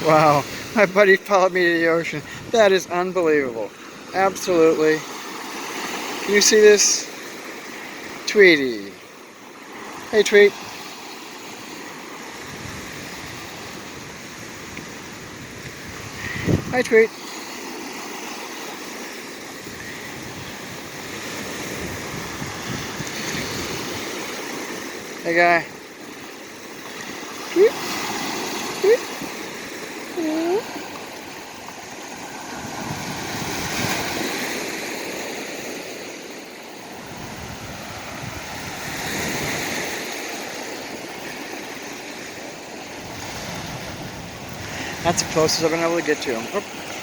Wow, my buddy followed me to the ocean. That is unbelievable. Absolutely. Can you see this? Tweety. Hey, Tweet. Hi, Tweet. Hey, guy. Tweet. Tweet. That's the closest I've been able to get to him. Oh.